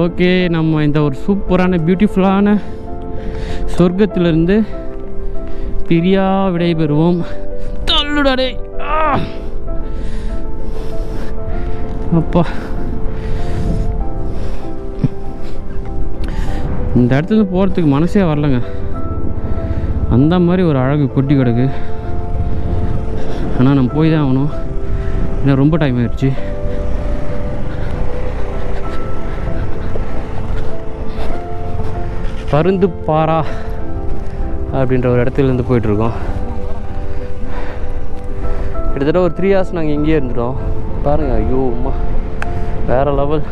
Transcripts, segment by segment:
Okay, நம்ம இந்த ஒரு சூப்பரான பியூட்டிஃபுல்லான சொர்க்கத்திலிருந்து பிரியா விடைபெறுவோம். தள்ளுடடே அப்பா, இந்த இடத்துல போகிறதுக்கு மனசே வரலங்க. அந்த மாதிரி ஒரு அழகு கொட்டி கிடக்கு. ஆனால் நம்ம போய் தான் ஆகணும், ஏன்னா ரொம்ப டைம் ஆயிடுச்சு. பருந்துப்பாரா அப்படின்ற ஒரு இடத்துலேருந்து போயிட்டுருக்கோம். கிட்டத்தட்ட ஒரு 3 hours நாங்கள் இங்கேயே இருந்துட்டோம். பாருங்கள், ஐயோ அம்மா வேறு லெவல்.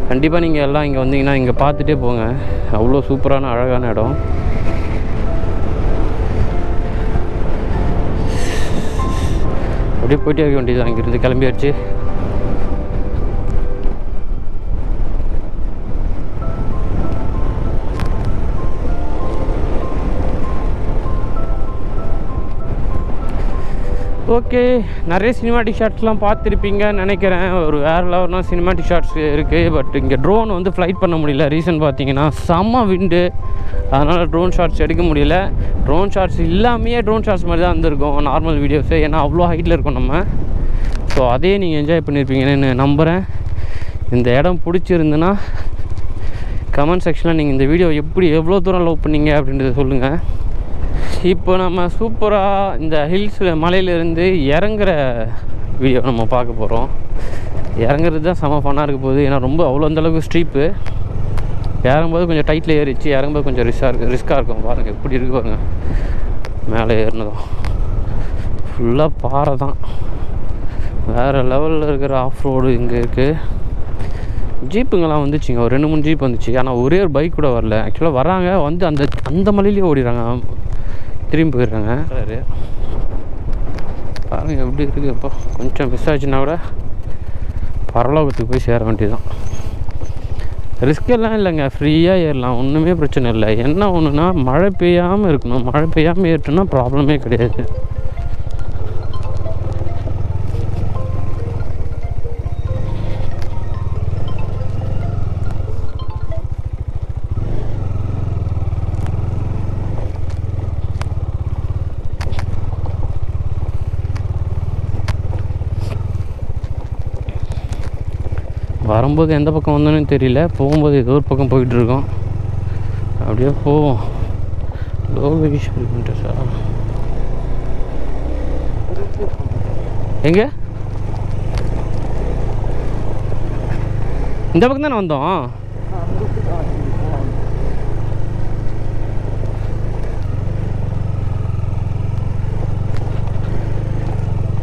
கண்டிப்பாக நீங்கள் எல்லாம் இங்கே வந்தீங்கன்னா இங்கே பார்த்துட்டே போங்க. அவ்வளோ சூப்பரான அழகான இடம். அப்படியே போயிட்டே இருக்க வேண்டியது. அங்கேருந்து கிளம்பியாச்சு. ஓகே, நிறைய சினிமாட்டிக் ஷாட்ஸ்லாம் பார்த்துருப்பீங்கன்னு நினைக்கிறேன். ஒரு வேறு லெவல்னா சினிமாட்டிக் ஷாட்ஸ் இருக்குது. பட் இங்கே ட்ரோன் வந்து ஃப்ளைட் பண்ண முடியல. ரீசன் பார்த்தீங்கன்னா செம்ம விண்டு, அதனால் ட்ரோன் ஷாட்ஸ் எடுக்க முடியல. ட்ரோன் ஷாட்ஸ் இல்லாமையே ட்ரோன் ஷாட்ஸ் மாதிரி தான் வந்திருக்கும் நார்மல் வீடியோஸு, ஏன்னா அவ்வளோ ஹைட்டில் இருக்கும் நம்ம. ஸோ அதே நீங்கள் என்ஜாய் பண்ணியிருப்பீங்கன்னு நம்புகிறேன். இந்த இடம் பிடிச்சிருந்துன்னா கமெண்ட் செக்ஷனில் நீங்கள் இந்த வீடியோ எவ்வளோ தூரம் லவ் பண்ணீங்க அப்படின்றத சொல்லுங்கள். இப்போ நம்ம சூப்பராக இந்த ஹில்ஸில் மலையிலேருந்து இறங்குற வீடியோ நம்ம பார்க்க போகிறோம். இறங்குறது தான் செம ஃபன்னாக இருக்க போகுது. ஏன்னா ரொம்ப அந்தளவுக்கு ஸ்ட்ரீப்பு. ஏறும்போது கொஞ்சம் டைட்டில் ஏறிச்சு, இறங்கும்போது கொஞ்சம் ரிஸ்க்காக இருக்கும். பாருங்கள் எப்படி இருக்கு பாருங்கள். மேலே ஏறினதும் ஃபுல்லாக பாறை தான். வேறு லெவலில் இருக்கிற ஆஃப் ரோடு இங்கே இருக்குது. ஜீப்புங்கெல்லாம் வந்துச்சுங்க, ஒரு 2-3 ஜீப் வந்துச்சு. ஆனால் ஒரே ஒரு பைக் கூட வரல. ஆக்சுவலாக வராங்க, வந்து அந்த மலையிலேயே ஓடிடுறாங்க, திரும்பி போயிடுறாங்க. பாருங்கள் எப்படி இருக்குது. அப்போ கொஞ்சம் மிஸ் ஆச்சுன்னா கூட பரலோகத்துக்கு போய் சேர வேண்டியதுதான். ரிஸ்கெல்லாம் இல்லைங்க, ஃப்ரீயாக ஏறலாம், ஒன்றுமே பிரச்சனை இல்லை. என்ன ஒன்றுனா மழை பெய்யாமல் இருக்கணும். மழை பெய்யாமல் ஏறிட்டோன்னா ப்ராப்ளமே கிடையாது. வரும்போது எந்த பக்கம் வந்தோன்னு தெரியல, போகும்போது ஏதோ ஒரு பக்கம் போயிட்டுருக்கோம். அப்படியே போவோம். லோகேஸ்வரி மின்டஸா எங்கே? இந்த பக்கம் தானே வந்தோம்.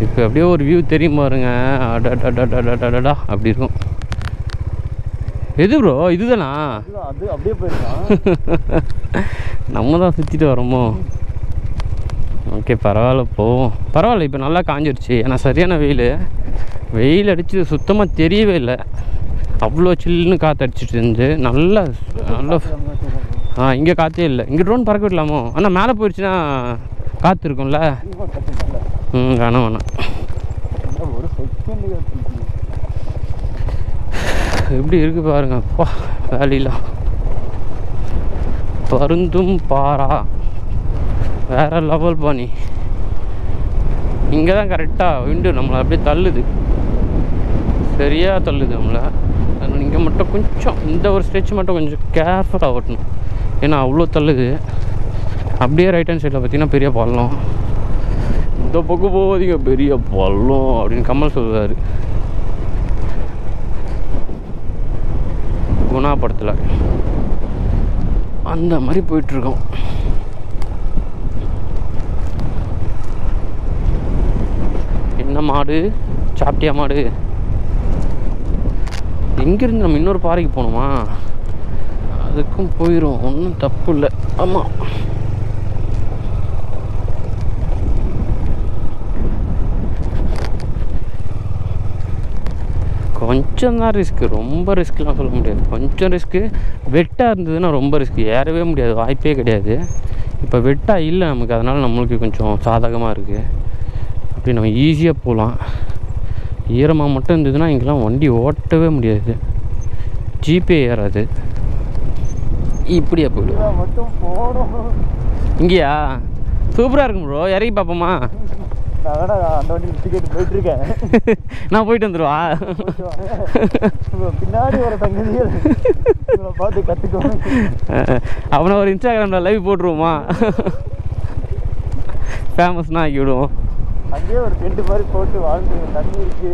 இப்போ அப்படியே ஒரு வியூ தெரியும் பாருங்க. அடடா அப்படி இருக்கும். எது ப்ரோ இதுதானா? அது அப்படியே போயிருக்கான். நம்ம தான் சுற்றிட்டு வரோமோ. ஓகே பரவாயில்ல, போவோம். பரவாயில்ல, இப்போ நல்லா காஞ்சிருச்சு. ஏன்னா சரியான வெயில் அடிச்சு சுத்தமாக தெரியவே இல்லை. அவ்வளோ சில்லுன்னு காற்று அடிச்சிட்டு இருந்து நல்லா. இங்கே காற்றே இல்லை. இங்கே ட்ரோன் பறக்க விடலாமோ? ஆனால் மேலே போயிடுச்சுன்னா காற்று இருக்கும்ல. வேணாம். எப்படி இருக்குது பாருங்க. அப்பா வேலையெல்லாம் பருந்தும் பாரா வேற லெவல் பண்ணி. இங்கே தான் கரெக்டாக விண்டு நம்மளை அப்படியே தள்ளுது, சரியாக தள்ளுது நம்மளை. அதனால் இங்கே மட்டும் கொஞ்சம் இந்த ஒரு ஸ்ட்ரெச் மட்டும் கொஞ்சம் கேர்ஃபுல்லாக ஓட்டணும், ஏன்னா அவ்வளோ தள்ளுது. அப்படியே ரைட் ஹேண்ட் சைடில் பார்த்தீங்கன்னா பெரிய பள்ளம். இந்த பக்கம் போவதிங்க பெரிய பள்ளம் அப்படின்னு கமல் சொல்லுவார் குணா படத்தில். அந்த மாதிரி போயிட்டுருக்கோம். என்ன மாடு? சாப்பிட்டியா மாடு? எங்கேருந்து நம்ம இன்னொரு பாறைக்கு போகணுமா? அதுக்கும் போயிடும், ஒன்றும் தப்பு இல்லை. ஆமாம், கொஞ்சம் தான் ரிஸ்க்கு, ரொம்ப ரிஸ்க்லாம் சொல்ல முடியாது. கொஞ்சம் ரிஸ்க்கு. வெட்டாக இருந்ததுன்னா ரொம்ப ரிஸ்க்கு, ஏறவே முடியாது, வாய்ப்பே கிடையாது. இப்போ வெட்டாக இல்லை நமக்கு, அதனால் நம்மளுக்கு கொஞ்சம் சாதகமாக இருக்குது. அப்படி நம்ம ஈஸியாக போகலாம். ஈரமாக மட்டும் இருந்ததுன்னா இங்கெல்லாம் வண்டி ஓட்டவே முடியாது. ஜிபே ஏறாது. இப்படியா போய்டும் மட்டும் போடும். இங்கேயா சூப்பராக இருக்கும் ப்ரோ, இறங்கி பார்ப்போமா? நான் அந்த வண்டியில் டிக்கெட் போயிட்டுருக்கேன். நான் போயிட்டு வந்துடுவா. பின்னாடி ஒரு தங்கதிகள் பார்த்து கற்றுக்குவாங்க. அவனை ஒரு இன்ஸ்டாகிராமில் லைவ் போட்டுருவோமா? ஃபேமஸ்னா ஆக்கி விடுவோம். அங்கேயே ஒரு டென்ட் மாதிரி போட்டு வாழ்ந்துருவோம். தண்ணி இருக்கு,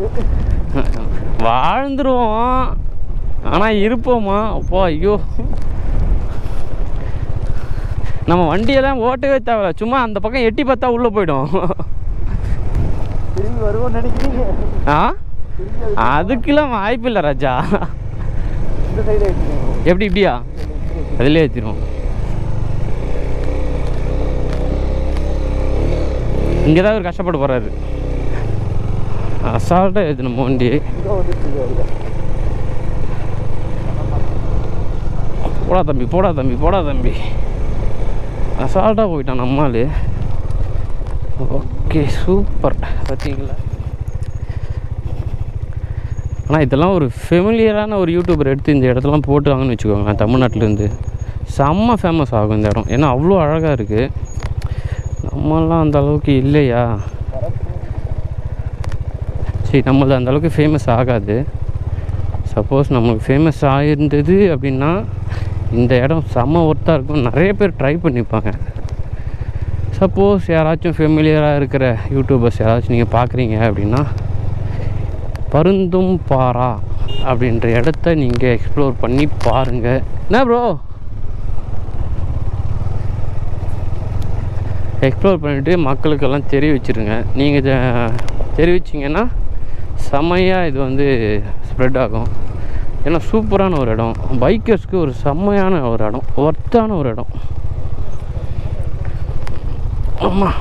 வாழ்ந்துருவோம். ஆனால் இருப்போமா? அப்போ ஐயோ, நம்ம வண்டியெல்லாம் ஓட்டவே தேவை, சும்மா அந்த பக்கம் எட்டி பார்த்தா உள்ளே போயிடும். திரும்பி வருவோம்னு நினைக்கிறீங்க? அதுக்கெல்லாம் வாய்ப்பு இல்லை ராஜா. இந்த சைடு ஏற்றிடுவோம். எப்படி இப்படியா? அதிலே ஏற்றிடுவோம். இங்கே தான் ஒரு கஷ்டப்பட்டு போகிறாரு. அசால்ட்டாக ஏற்று நம்ம வண்டி. போடா தம்பி, போடா தம்பி, போடா தம்பி. அசால்ட்டாக போயிட்டான் நம்மால். Okay, super. பார்த்தீங்களா? ஆனால் இதெல்லாம் ஒரு ஃபெமிலியரான ஒரு யூடியூபர் எடுத்து இந்த இடத்துலாம் போட்டுவாங்கன்னு வச்சுக்கோங்களேன். தமிழ்நாட்டிலேருந்து செம்ம ஃபேமஸ் ஆகும் இந்த இடம். ஏன்னா அவ்வளோ அழகாக இருக்குது. நம்மளாம் அந்த அளவுக்கு இல்லையா? சரி, நம்மளது அந்த அளவுக்கு ஃபேமஸ் ஆகாது. சப்போஸ் நம்மளுக்கு ஃபேமஸ் ஆகிருந்தது அப்படின்னா இந்த இடம் செம்ம ஒர்த்தாக இருக்கும். நிறைய பேர் ட்ரை பண்ணிப்பாங்க. சப்போஸ் யாராச்சும் ஃபெமிலியராக இருக்கிற யூடியூபர்ஸ் யாராச்சும் நீங்கள் பார்க்குறீங்க அப்படின்னா பருந்தும் பாரா அப்படின்ற இடத்த நீங்கள் எக்ஸ்ப்ளோர் பண்ணி பாருங்கள். என்ன ப்ரோ, எக்ஸ்ப்ளோர் பண்ணிவிட்டு மக்களுக்கெல்லாம் தெரிவிச்சிருங்க. நீங்கள் தெரிவிச்சிங்கன்னா செம்மையாக இது வந்து ஸ்ப்ரெட் ஆகும். ஏன்னா சூப்பரான ஒரு இடம், பைக்கர்ஸ்க்கு ஒரு செம்மையான ஒரு இடம், ஒர்த்தான ஒரு இடம். ஆமாம்,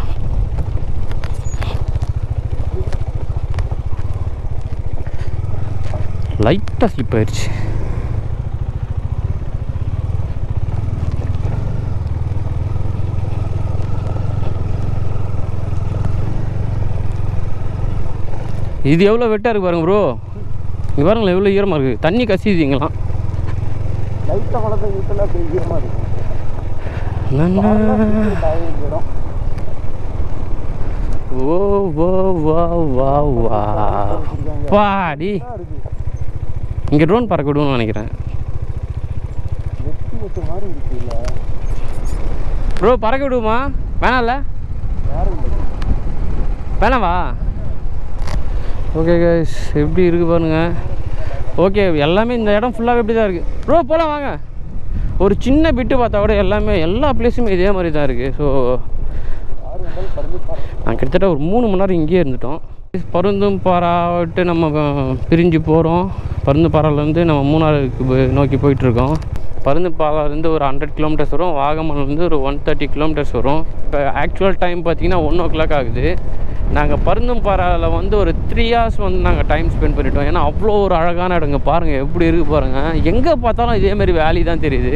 லைட்டாக ஸ்லிப் ஆயிடுச்சு. இது எவ்வளோ வெட்டாக இருக்குது பாருங்க ப்ரோ. இங்கே பாருங்களேன் எவ்வளோ ஈரமாக இருக்குது. தண்ணி கசிதுங்களாம். லைட்டாக மழை வீட்டெல்லாம் ஈரமாக இருக்குது. ஓ வா வா வா வா பாடி. இங்கே ட்ரோன் பறக்க விடுவோம்னு நினைக்கிறேன் ப்ரோ. பறக்க விடுவோமா? வேணாம்ல, வேணாவா? ஓகே கைஸ், எப்படி இருக்குது பாருங்கள். ஓகே, எல்லாமே இந்த இடம் ஃபுல்லாகவே எப்படி தான் இருக்குது ப்ரோ. போகலாம் வாங்க. ஒரு சின்ன பிட்டு பார்த்தா கூட எல்லா பிளேஸுமே இதே மாதிரி தான் இருக்குது. ஸோ நான் கிட்டத்தட்ட ஒரு 3 மணி நேரம் இங்கேயே இருந்துட்டோம். பருந்தும் பாரா விட்டு நம்ம பிரிஞ்சு போகிறோம். பருந்து பாறாலேருந்து நம்ம மூணாருக்கு நோக்கி போயிட்டுருக்கோம். பருந்து பாறாலேருந்து ஒரு 100 கிலோமீட்டர்ஸ் வரும். வாகமன்லேருந்து ஒரு 130 கிலோமீட்டர்ஸ் வரும். இப்போ ஆக்சுவல் டைம் பார்த்திங்கன்னா 1 o'clock ஆகுது. நாங்கள் பருந்தும் பாறாவில் வந்து ஒரு 3 hours வந்து நாங்கள் டைம் ஸ்பெண்ட் பண்ணிட்டோம். ஏன்னா அவ்வளோ ஒரு அழகான இடங்க பாருங்கள், எப்படி இருக்குது பாருங்கள். எங்கே பார்த்தாலும் இதேமாரி வேலி தான் தெரியுது.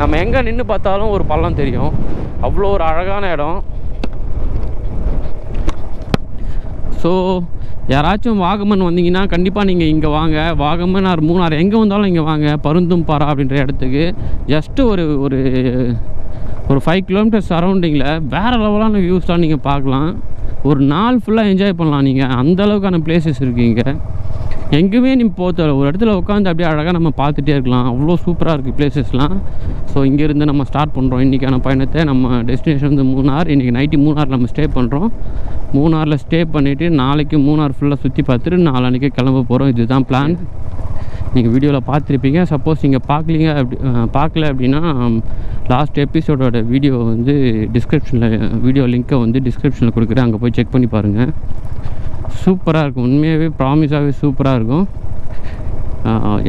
நம்ம எங்கே நின்று பார்த்தாலும் ஒரு பள்ளம் தெரியும். அவ்வளோ ஒரு அழகான இடம். ஸோ யாராச்சும் வாகமன் வந்தீங்கன்னா கண்டிப்பாக நீங்கள் இங்கே வாங்க. வாகமன் ஆர் மூணார் எங்கே வந்தாலும் இங்கே வாங்க. பருந்தும் பாரா அப்படின்ற இடத்துக்கு ஜஸ்ட்டு ஒரு 5 கிலோமீட்டர்ஸ் சரௌண்டிங்கில் வேறு லெவலான வியூஸ்லாம் நீங்கள் பார்க்கலாம். ஒரு நாள் ஃபுல்லாக என்ஜாய் பண்ணலாம். நீங்கள் அந்தளவுக்கான பிளேசஸ் இருக்கீங்க. எங்கேயுமே நீங்கள் போகிற ஒரு இடத்துல உட்காந்து அப்படியே அழகாக நம்ம பார்த்துட்டே இருக்கலாம். அவ்வளோ சூப்பராக இருக்குது பிளேசஸ்லாம். ஸோ இங்கேருந்து நம்ம ஸ்டார்ட் பண்ணுறோம் இன்றைக்கான பயணத்தை. நம்ம டெஸ்டினேஷன் வந்து மூணார். இன்றைக்கி நைட்டு மூணாரில் நம்ம ஸ்டே பண்ணுறோம். மூணாரில் ஸ்டே பண்ணிவிட்டு நாளைக்கு மூணார் ஃபுல்லாக சுற்றி பார்த்துட்டு நாளான்னைக்கு கிளம்ப போகிறோம். இதுதான் பிளான். நீங்கள் வீடியோவில் பார்த்துருப்பீங்க. சப்போஸ் நீங்கள் பார்க்கல அப்படின்னா லாஸ்ட் எபிசோடோட வீடியோ வந்து வீடியோ லிங்க்கை வந்து டிஸ்கிரிப்ஷனில் கொடுக்குறேன். அங்கே போய் செக் பண்ணி பாருங்கள். சூப்பராக இருக்கும். உண்மையாகவே ப்ராமிஸாகவே சூப்பராக இருக்கும்.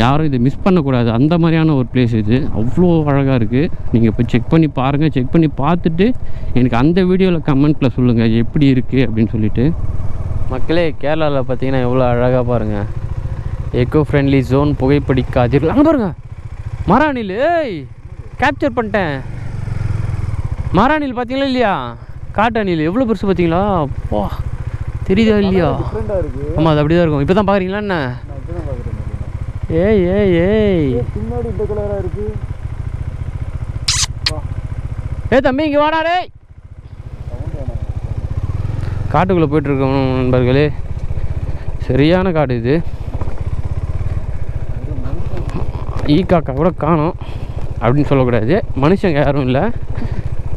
யாரும் இதை மிஸ் பண்ணக்கூடாது. அந்த மாதிரியான ஒரு பிளேஸ் இது. அவ்வளோ அழகாக இருக்குது. நீங்கள் இப்போ செக் பண்ணி பாருங்கள். செக் பண்ணி பார்த்துட்டு எனக்கு அந்த வீடியோவில் கமெண்ட்டில் சொல்லுங்கள் எப்படி இருக்குது அப்படின்னு சொல்லிட்டு. மக்களே, கேரளாவில் பார்த்தீங்கன்னா எவ்வளோ அழகாக பாருங்கள். எக்கோ ஃப்ரெண்ட்லி ஜோன், புகைப்பிடிக்காதீர்கள். அங்கே பாருங்கள் மராணில். கேப்சர் பண்ணிட்டேன். மராணில் பார்த்தீங்களா இல்லையா? காட்டு அணில் எவ்வளோ பெருசு பார்த்தீங்களா? அப்பா, தெரியுதா இல்லையா? ஆமாம், அது அப்படி தான் இருக்கும். இப்போ தான் பார்க்குறீங்களா என்ன? ஏய் ஏய் ஏய் பின்னாடி இந்த கலராக இருக்கு. ஏய் தம்பி இங்கே வாடா டேய். காட்டுக்குள்ளே போயிட்டுருக்கோம் நண்பர்களே. சரியான காடு இது. ஈக்காக்கா கூட காணோம் அப்படின்னு சொல்லக்கூடாது. மனுஷங்க யாரும் இல்லை.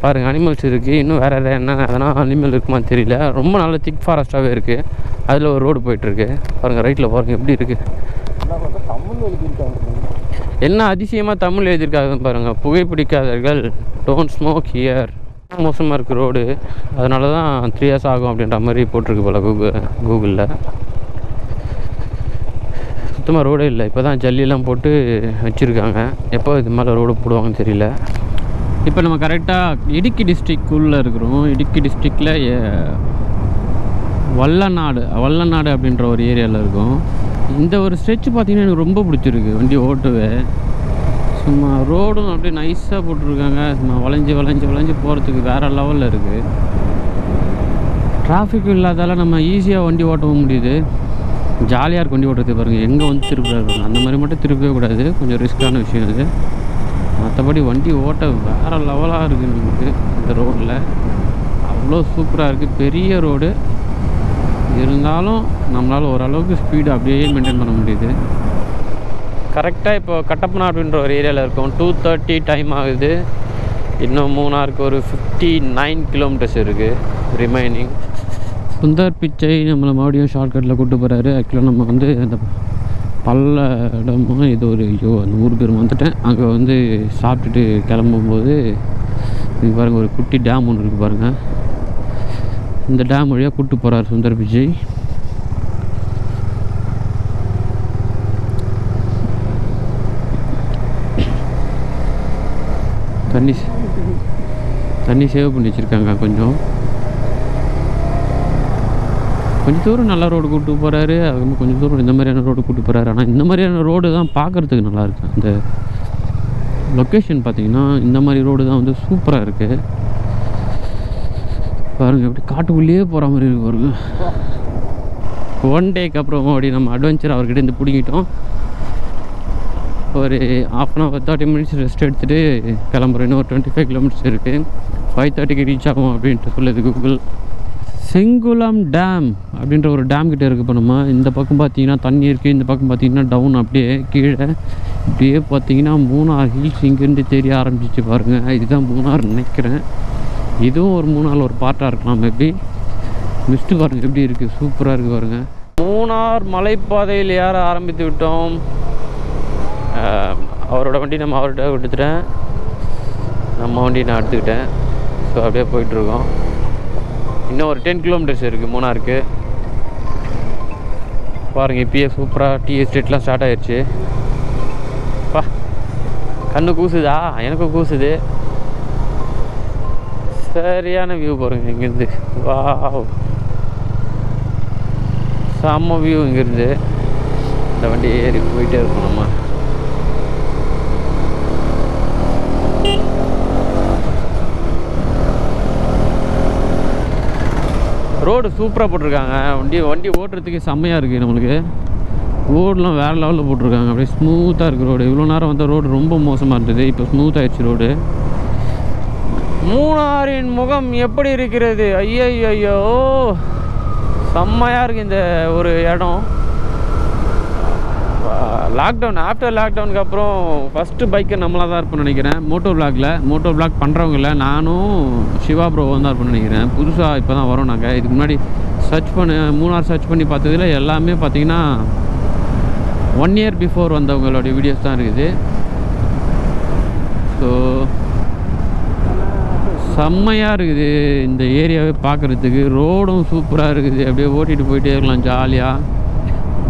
பாருங்கள் அனிமல்ஸ் இருக்குது. இன்னும் வேறு எதாவது என்ன அதனால் அனிமல் இருக்குமான்னு தெரியல. ரொம்ப நல்ல திக் ஃபாரஸ்ட்டாகவே இருக்குது. அதில் ஒரு ரோடு போயிட்டுருக்கு. பாருங்கள் ரைட்டில் பாருங்கள் எப்படி இருக்குது. என்ன அதிசயமாக தமிழ் எழுதியிருக்காங்கன்னு பாருங்கள். புகைப்பிடிக்காதவர்கள் டோன்ட் ஸ்மோக் ஹியர். மோசமாக இருக்குது ரோடு. அதனால தான் 3 years ஆகும் அப்படின்ற மாதிரி போட்டிருக்கு போல் கூகுளில். சுத்தமாக ரோடே இல்லை. இப்போ தான் ஜல்லியெல்லாம் போட்டு வச்சுருக்காங்க. எப்போ இது மேலே ரோடு போடுவாங்கன்னு தெரியல. இப்போ நம்ம கரெக்டாக இடுக்கி டிஸ்ட்ரிக்குள்ளே இருக்கிறோம். இடுக்கி டிஸ்ட்ரிக்டில் வல்லநாடு அப்படின்ற ஒரு ஏரியாவில் இருக்கும். இந்த ஒரு ஸ்ட்ரெச் பார்த்திங்கன்னா எனக்கு ரொம்ப பிடிச்சிருக்கு. வண்டி ஓட்டுவே சும்மா ரோடும் அப்படியே நைஸாக போட்டிருக்காங்க. சும்மா வளைஞ்சி போகிறதுக்கு வேறு லெவலில் இருக்குது. டிராஃபிக்கும் இல்லாதால நம்ம ஈஸியாக வண்டி ஓட்டவும் முடியுது. ஜாலியாக இருக்கு வண்டி ஓட்டுறது. பாருங்கள் எங்கே வந்து திருப்புறாரு. அந்த மாதிரி மட்டும் திருப்பவே கூடாது. கொஞ்சம் ரிஸ்க்கான விஷயம் அது. மற்றபடி வண்டி ஓட்ட வேறு லெவலாக இருக்குது நமக்கு. இந்த ரோட்டில் அவ்வளோ சூப்பராக இருக்குது. பெரிய ரோடு இருந்தாலும் நம்மளால் ஓரளவுக்கு ஸ்பீடு அப்படியே மெயின்டைன் பண்ண முடியுது. கரெக்டாக இப்போ கட்டப்பனா அப்படின்ற ஒரு ஏரியாவில் இருக்கும். 2:30 டைம் ஆகுது. இன்னும் மூணாருக்கு ஒரு 59 kilometers இருக்குது ரிமைனிங். சுந்தர் பிச்சை நம்மளை மறுபடியும் ஷார்ட்கட்டில் கூப்பிட்டு போகிறாரு. ஆக்சுவலாக நம்ம வந்து அந்த பல்லடமும் இது ஒரு அந்த ஊர் பேர் வந்துட்டேன். அங்கே வந்து சாப்பிட்டுட்டு கிளம்பும்போது இது பாருங்கள் ஒரு குட்டி டேம் ஒன்று இருக்குது பாருங்கள். இந்த டேம் வழியாக கூப்பிட்டு போகிறார் சுந்தர் பிச்சை. தண்ணி சேவ் பண்ணி வச்சுருக்காங்க. கொஞ்சம் தூரம் நல்ல ரோடு கூப்பிட்டு போகிறாரு. அதுக்கு கொஞ்சம் தூரம் இந்த மாதிரியான ரோடு கூப்பிட்டு போகிறாரு. ஆனால் இந்த மாதிரியான ரோடு தான் பார்க்குறதுக்கு நல்லாயிருக்கு. அந்த லொக்கேஷன் பார்த்திங்கன்னா இந்த மாதிரி ரோடு தான் வந்து சூப்பராக இருக்குது. பாருங்கள் எப்படி காட்டுக்குள்ளேயே போகிற மாதிரி இருக்கு பாருங்க. 1 டேக்கு அப்புறம் அப்படி நம்ம அட்வென்ச்சர் அவர்கிட்ட இருந்து பிடிக்கிட்டோம். ஒரு 1/2 hour 30 minutes ரெஸ்ட் எடுத்துகிட்டு கிளம்புறோம். இன்னும் ஒரு 25 kilometers இருக்குது. 5:30க்கு ரீச் ஆகும் அப்படின்ட்டு சொல்லுது கூகுள். செங்குளம் டேம் அப்படின்ற ஒரு டேம் கிட்டே இருக்குது. இப்போ நம்ம இந்த பக்கம் பார்த்தீங்கன்னா தண்ணி இருக்குது. இந்த பக்கம் பார்த்தீங்கன்னா டவுன் அப்படியே கீழே இப்படியே பார்த்தீங்கன்னா மூணார் ஹில்ஸ் இங்கேருந்து தெரிய ஆரம்பிச்சிச்சு பாருங்கள். இதுதான் மூணார் நினைக்கிறேன். இதுவும் ஒரு மூணாரில் ஒரு பார்ட்டாக இருக்கலாம் மேபி. மிஸ்ட்டு பாருங்கள் எப்படி இருக்குது. சூப்பராக இருக்குது பாருங்கள். மூணார் மலைப்பாதையில் ஏற ஆரம்பித்து விட்டோம். அவரோட வண்டி நம்ம அவர்கிட்ட கொடுத்துட்டேன். நம்ம வண்டி நான் எடுத்துக்கிட்டேன். ஸோ அப்படியே போயிட்டுருக்கோம். இன்னும் ஒரு 10 kilometers இருக்குது மூணாருக்கு. பாருங்கள் இப்பயே சூப்பராக டீ எஸ்டேட்லாம் ஸ்டார்ட் ஆகிடுச்சு. பா கண்ணு கூசுதா? எனக்கும் கூசுது. சரியான வியூ பாருங்கள் இங்கேருந்து. வாவ் செம்ம வியூ இங்கேருந்து. இந்த வண்டி ஏறி போயிட்டே இருக்கோம் நம்ம. ரோடு சூப்பராக போட்டிருக்காங்க. வண்டி ஓட்டுறதுக்கு செம்மையாக இருக்குது. நம்மளுக்கு ரோடெலாம் வேறு லெவலில் போட்டிருக்காங்க. அப்படியே ஸ்மூத்தாக இருக்குது ரோடு. இவ்வளோ நேரம் வந்த ரோடு ரொம்ப மோசமாக இருந்தது. இப்போ ஸ்மூத் ஆகிடுச்சு ரோடு. மூணாரின் முகம் எப்படி இருக்கிறது? ஐயோ செம்மையாக இருக்குது இந்த ஒரு இடம். ஆஃப்டர் லாக்டவுனுக்கு அப்புறம் ஃபஸ்ட்டு பைக்கை நம்மளாக தான் இருப்போம்னு நினைக்கிறேன். மோட்டோ விளாக் பண்ணுறவங்கள நானும் சிவா ப்ரோ தான் இருப்போம்னு நினைக்கிறேன். புதுசாக இப்போ தான் வரோம் நாங்கள். இதுக்கு முன்னாடி மூணார் சர்ச் பண்ணி பார்த்ததில் எல்லாமே பார்த்திங்கன்னா 1 year பிஃபோர் வந்தவங்களுடைய வீடியோஸ் தான் இருக்குது. ஸோ செம்மையாக இருக்குது இந்த ஏரியாவே பார்க்குறதுக்கு. ரோடும் சூப்பராக இருக்குது. அப்படியே ஓட்டிகிட்டு போயிட்டே இருக்கலாம் ஜாலியாக.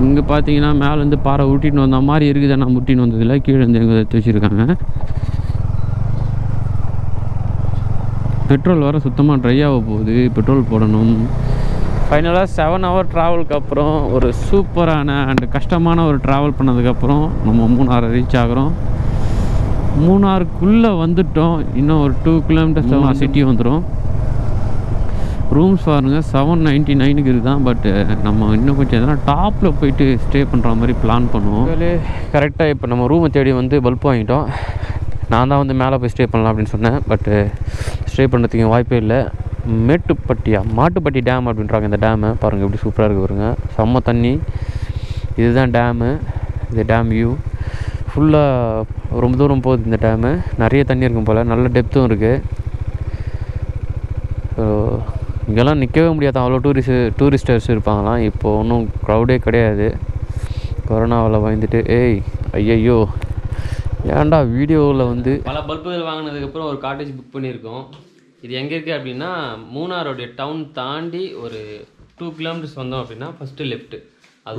இங்கே பார்த்தீங்கன்னா மேலேருந்து பாறை ஊட்டின்னு வந்த மாதிரி இருக்குது. நான் முட்டின்னு வந்ததில்லை. கீழே இருந்து எங்கே எடுத்து வச்சுருக்காங்க. பெட்ரோல் வர சுத்தமாக ட்ரை ஆக போகுது. பெட்ரோல் போடணும். ஃபைனலாக 7 hour ட்ராவலுக்கு அப்புறம் ஒரு சூப்பரான அண்ட் கஷ்டமான ஒரு ட்ராவல் பண்ணதுக்கப்புறம் நம்ம மூணாரை ரீச் ஆகிறோம். மூணாருக்குள்ளே வந்துட்டோம். இன்னும் ஒரு 2 kilometers சிட்டி வந்துடும். ரூம்ஸ் பாருங்க 799 இதுதான். பட் நம்ம இன்னும் கொஞ்சம் எதனா டாப்பில் போயிட்டு ஸ்டே பண்ணுற மாதிரி பிளான் பண்ணுவோம். கரெக்டாக இப்போ நம்ம ரூமை தேடி வந்து பல்ப் வாங்கிட்டோம். நான் தான் வந்து மேலே போய் ஸ்டே பண்ணலாம் அப்படின்னு சொன்னேன். பட்டு ஸ்டே பண்ணுறதுக்கு வாய்ப்பே இல்லை. மாட்டுப்பட்டி டேம் அப்படின்றாங்க இந்த டேமு. பாருங்கள் எப்படி சூப்பராக இருக்குது பாருங்க, செம்ம தண்ணி. இதுதான் டேமு, இது டேம் வியூ. ஃபுல்லாக ரொம்ப தூரம் போகுது இந்த டேமு. நிறைய தண்ணி இருக்கும் போல், நல்ல டெப்த்தும் இருக்குது. ஸோ இங்கெல்லாம் நிற்கவே முடியாது, அவ்வளோ டூரிஸ்டர்ஸ் இருப்பாங்களாம். இப்போது ஒன்றும் க்ரௌடே கிடையாது, கொரோனாவில் பயந்துட்டு. ஐயையோ ஏன்டா வீடியோவில் வந்து பல பல்புகள் வாங்கினதுக்கப்புறம் ஒரு காட்டேஜ் புக் பண்ணியிருக்கோம். இது எங்கே இருக்குது அப்படின்னா மூணாரோடைய டவுன் தாண்டி ஒரு 2 கிலோமீட்டர்ஸ் வந்தோம் அப்படின்னா ஃபஸ்ட்டு லெஃப்ட்டு. அது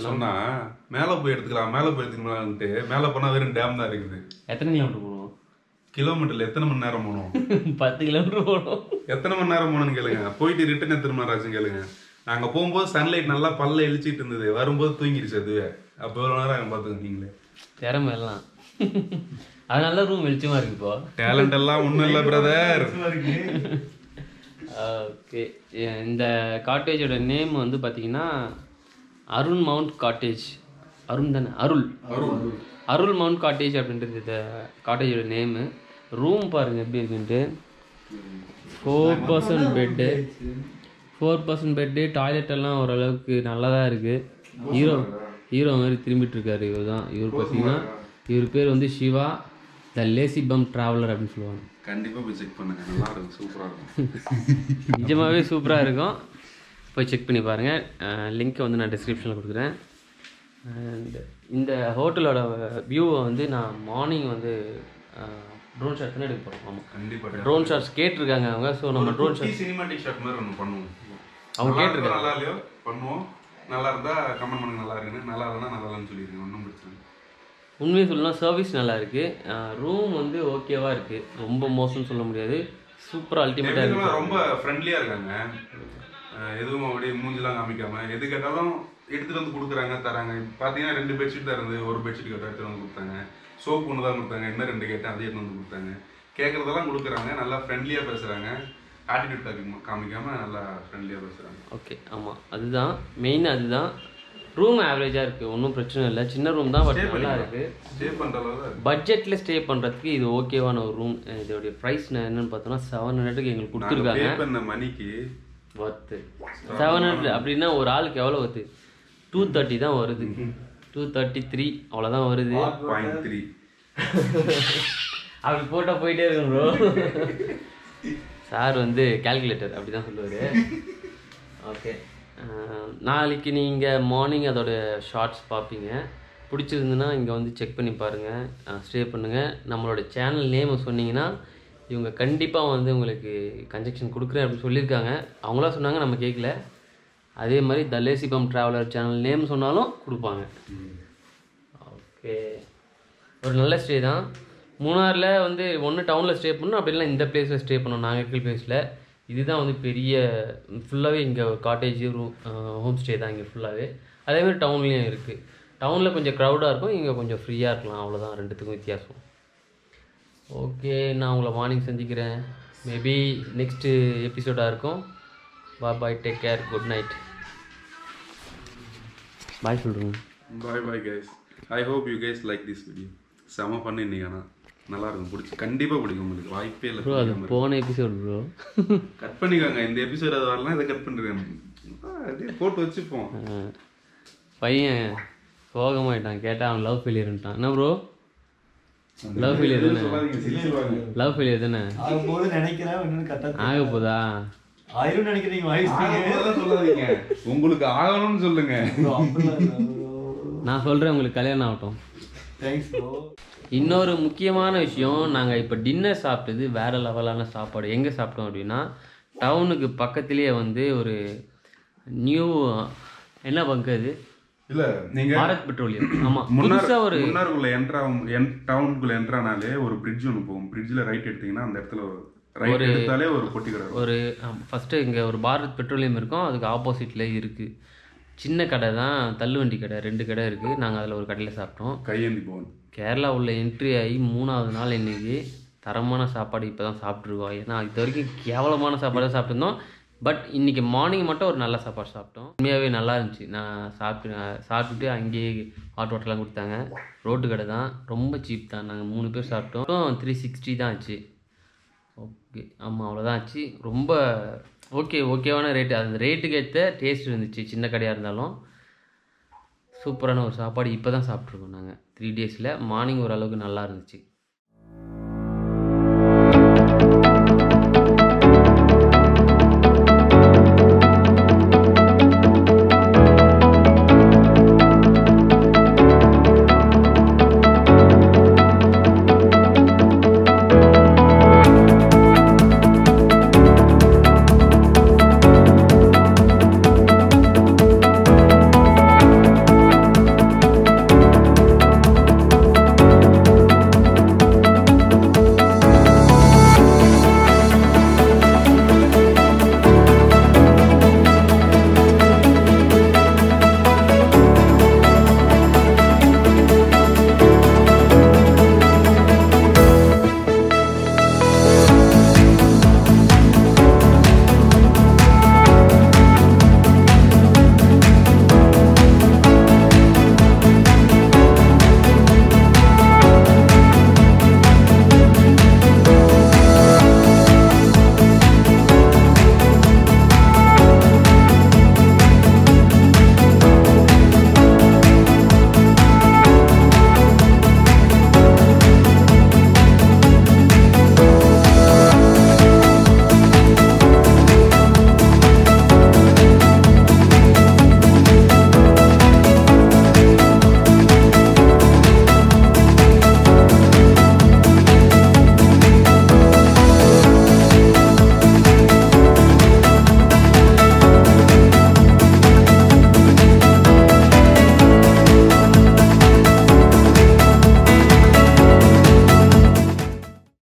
சொன்னால் மேலே போய் எடுத்துக்கலாம்ட்டு மேலே போனால் வெறும் டேம் தான் இருக்குது. எத்தனை கிலோமீட்டர் போகணும்? கிலோமீட்டரில் எத்தனை மணி நேரம் போகணும்? 10 கிலோமீட்டர் போகணும். எத்தனை மணி நேரம் போகணும்னு கேளுங்க. போயிட்டு ரிட்டன் எத்தனை மணி நேரம் ஆச்சுன்னு கேளுங்க. நாங்கள் போகும்போது சன்லைட் நல்லா பல்ல இழிச்சிட்டு இருந்தது, வரும்போது தூங்கிடுச்சு அதுவே. அப்போ எவ்வளோ நேரம் அங்கே பார்த்துங்க நீங்களே. திறமை எல்லாம் அதனால ரூம் வெளிச்சமா இருக்கு. இப்போ டேலண்ட் எல்லாம் ஒன்றும் இல்லை பிரதர். ஓகே, இந்த காட்டேஜோட நேம் வந்து பார்த்தீங்கன்னா அருண் மவுண்ட் காட்டேஜ். அருண் தானே? அருள் மவுண்ட் காட்டேஜ் அப்படின்றது இந்த காட்டேஜோட நேமு. ரூம் பாருங்கள் எப்படி இருக்குன்ட்டு. 4% பெட்டு, டாய்லெட் எல்லாம் ஓரளவுக்கு நல்லா தான் இருக்குது. ஹீரோ மாதிரி திரும்பிட்டு இருக்காரு. இவர் பார்த்தீங்கன்னா இவர் பேர் வந்து சிவா த லேசி பம் ட்ராவலர் அப்படின்னு சொல்லுவாங்க. கண்டிப்பாக போய் செக் பண்ணுங்க, நல்லா இருக்கும், சூப்பராக இருக்கும். நிஜமாகவே சூப்பராக இருக்கும், போய் செக் பண்ணி பாருங்கள். லிங்க்கை வந்து நான் டிஸ்கிரிப்ஷனில் கொடுக்குறேன். அண்ட் இந்த ஹோட்டலோட வியூவை வந்து நான் மார்னிங் வந்து ட்ரோன் ஷாட் தான் எடுக்க போகிறோம். ஆமாம், கண்டிப்பாக ட்ரோன் ஷாட்ஸ் கேட்டிருக்காங்க அவங்க. ஸோ நம்ம ட்ரோன் ஷாட் சினிமாட்டிக் ஷாட் மாதிரி ஒன்று பண்ணுவோம். அவங்க கேட்டிருக்காங்க. நல்லா இல்லையோ பண்ணுவோம். நல்லா இருந்தால் கமெண்ட் பண்ணுங்க, நல்லா இருக்குன்னு. நல்லா இல்லைன்னா நல்லா இல்லைன்னு சொல்லிடுங்க, ஒன்றும் பிரச்சனை. உண்மையை சொல்லணும்னா சர்வீஸ் நல்லா இருக்குது. ரூம் வந்து ஓகேவாக இருக்குது, ரொம்ப மோசம்னு சொல்ல முடியாது. சூப்பராக அல்டிமேட்டாக இருக்குது. ரொம்ப ஃப்ரெண்ட்லியாக இருக்காங்க. எதுவும் அப்படியே மூஞ்சிலாம் காமிக்காமல் எது கேட்டாலும் எடுத்துகிட்டு வந்து கொடுக்குறாங்க, தராங்க. பார்த்தீங்கன்னா 2 பெட்ஷீட் தான் இருந்து, ஒரு பெட்ஷீட் கேட்டால் எடுத்துகிட்டு வந்து கொடுத்தாங்க. சோப்பு ஒன்று தான் கொடுத்தாங்க, இன்னும் 2 கேட்டேன், அதே எடுத்து வந்து கொடுத்தாங்க. கேட்குறதெல்லாம் கொடுக்குறாங்க, நல்லா ஃப்ரெண்ட்லியாக பேசுகிறாங்க. ஆட்டிடியூட் காமிக்காமல் நல்லா ஃப்ரெண்ட்லியாக பேசுகிறாங்க. ஓகே, ஆமாம், அதுதான் மெயின். அதுதான் ரூம் ஆவரேஜாக இருக்குது, ஒன்றும் பிரச்சனை இல்லை. சின்ன ரூம் தான், பட் நல்லா இருக்குது. ஸ்டே பண்ணுற பட்ஜெட்டில் ஸ்டே பண்ணுறதுக்கு இது ஓகேவான ஒரு ரூம். இதோடைய ப்ரைஸ் என்னென்னு பார்த்தோன்னா 700க்கு எங்களுக்கு கொடுத்துருக்காங்க. மணிக்கு ஒர்த்து 700 அப்படின்னா ஒரு ஆளுக்கு எவ்வளோ வருது? 230 தான் வருது, 233 அவ்வளோதான் வருது. 0.3 அப்படி போட்டால் போயிட்டே இருக்கும் ப்ரோ. சார் வந்து கால்குலேட்டர் அப்படி தான் சொல்லுவார். ஓகே, நாளைக்கு நீங்கள் மார்னிங் அதோட ஷார்ட்ஸ் பார்ப்பீங்க. பிடிச்சிருந்துன்னா இங்கே வந்து செக் பண்ணி பாருங்கள், ஸ்டே பண்ணுங்கள். நம்மளோட சேனல் நேமை சொன்னீங்கன்னா இவங்க கண்டிப்பாக வந்து உங்களுக்கு கன்ஜெக்ஷன் கொடுக்குறேன் அப்படின்னு சொல்லியிருக்காங்க. அவங்களா சொன்னாங்க, நம்ம கேட்கல. அதே மாதிரி த லேசி பம் ட்ராவலர் சேனல் நேம் சொன்னாலும் கொடுப்பாங்க. ஓகே, ஒரு நல்ல ஸ்டே தான். மூணாரில் வந்து ஒன்று டவுனில் ஸ்டே பண்ணணும், அப்படி இல்லை இந்த பிளேஸில் ஸ்டே பண்ணணும், நாங்கள் இருக்கிற பிளேஸில். இதுதான் வந்து பெரிய ஃபுல்லாகவே இங்கே காட்டேஜ் ஹோம் ஸ்டே தான் இங்கே ஃபுல்லாகவே. அதேமாதிரி டவுன்லேயும் இருக்குது. டவுனில் கொஞ்சம் க்ரௌடாக இருக்கும், இங்கே கொஞ்சம் ஃப்ரீயாக இருக்கலாம், அவ்வளோதான் ரெண்டுத்துக்கும் வித்தியாசம். ஓகே, நான் உங்களை மார்னிங் சந்திக்கிறேன். மேபி நெக்ஸ்ட்டு எபிசோடாக இருக்கும். பாய், டேக் கேர், குட் நைட். பாய் சொல்கிறேங்க. Bye guys. I hope you guys like this video. செம பண்ணிருந்தீங்க, ஆனால் நல்லா இருக்கும், பிடிச்சி கண்டிப்பாக பிடிக்கும் உங்களுக்கு, வாய்ப்பே இல்லை ப்ரோ. அது போன எபிசோடு ப்ரோ, கட் பண்ணிக்கோங்க. இந்த எபிசோட் அது வரலாம், இதை கட் பண்ணிருக்கேன், அதே போட்டு வச்சுப்போம். பையன் சோகமாயிட்டான், கேட்டால் அவன் லவ் ஃபெயிலியர்ன்ட்டான். என்ன ப்ரோ, லவ் ஃபெயிலியர் தானே? லவ் ஃபெயிலியர் தானே ஆக போதா? உங்களுக்கு ஆகணும்னு சொல்லுங்க. நான் சொல்கிறேன், உங்களுக்கு கல்யாணம் ஆகட்டும். இன்னொரு முக்கியமான விஷயம், நாங்கள் இப்போ டின்னர் சாப்பிட்டது வேறு லெவலான சாப்பாடு. எங்கே சாப்பிட்டோம் அப்படின்னா டவுனுக்கு பக்கத்துலேயே வந்து ஒரு நியூ என்ன பங்கு அது இல்லை, நீங்கள் பாரத் பெட்ரோலியம். ஆமாம், புதுசாக ஒரு முன்னாருக்குள்ள டவுனுக்குள்ள என்ட்ரானாலே ஒரு பிரிட்ஜ் ஒன்று போகும். பிரிட்ஜில் ரைட் எடுத்தீங்கன்னா அந்த இடத்துல ரைட் எடுத்தாலே ஒரு பொட்டி கடை. ஒரு ஃபஸ்ட்டு இங்கே ஒரு பாரத் பெட்ரோலியம் இருக்கும், அதுக்கு ஆப்போசிட்டில் இருக்குது சின்ன கடை தான், தள்ளுவண்டி கடை. 2 கடை இருக்குது. நாங்கள் அதில் ஒரு கடையில் சாப்பிட்டோம். கையேந்தி போவோம். கேரளா உள்ள என்ட்ரி ஆகி 3வது நாள் இன்றைக்கி தரமான சாப்பாடு இப்போ தான் சாப்பிட்ருக்கோம். ஏன்னா இது வரைக்கும் கேவலமான சாப்பாடு தான் சாப்பிட்ருந்தோம். பட் இன்றைக்கி மார்னிங் மட்டும் ஒரு நல்ல சாப்பாடு சாப்பிட்டோம். உண்மையாகவே நல்லா இருந்துச்சு. நான் சாப்பிட்டுட்டு அங்கேயே ஹாட் வாட்டர்லாம் கொடுத்தாங்க. ரோட்டு கடை தான், ரொம்ப சீப் தான். நாங்கள் 3 பேர் சாப்பிட்டோம். 360 தான் ஆச்சு. ஓகே, ஆமாம், அவ்வளோதான் ஆச்சு. ரொம்ப ஓகேவான ரேட்டு. அந்த ரேட்டுக்கு ஏற்ற டேஸ்ட் இருந்துச்சு. சின்ன கடையாக இருந்தாலும் சூப்பரான ஒரு சாப்பாடு. இப்போ தான் சாப்பிட்ருக்கோம் நாங்கள் 3 டேஸில். மார்னிங் ஓரளவுக்கு நல்லா இருந்துச்சு.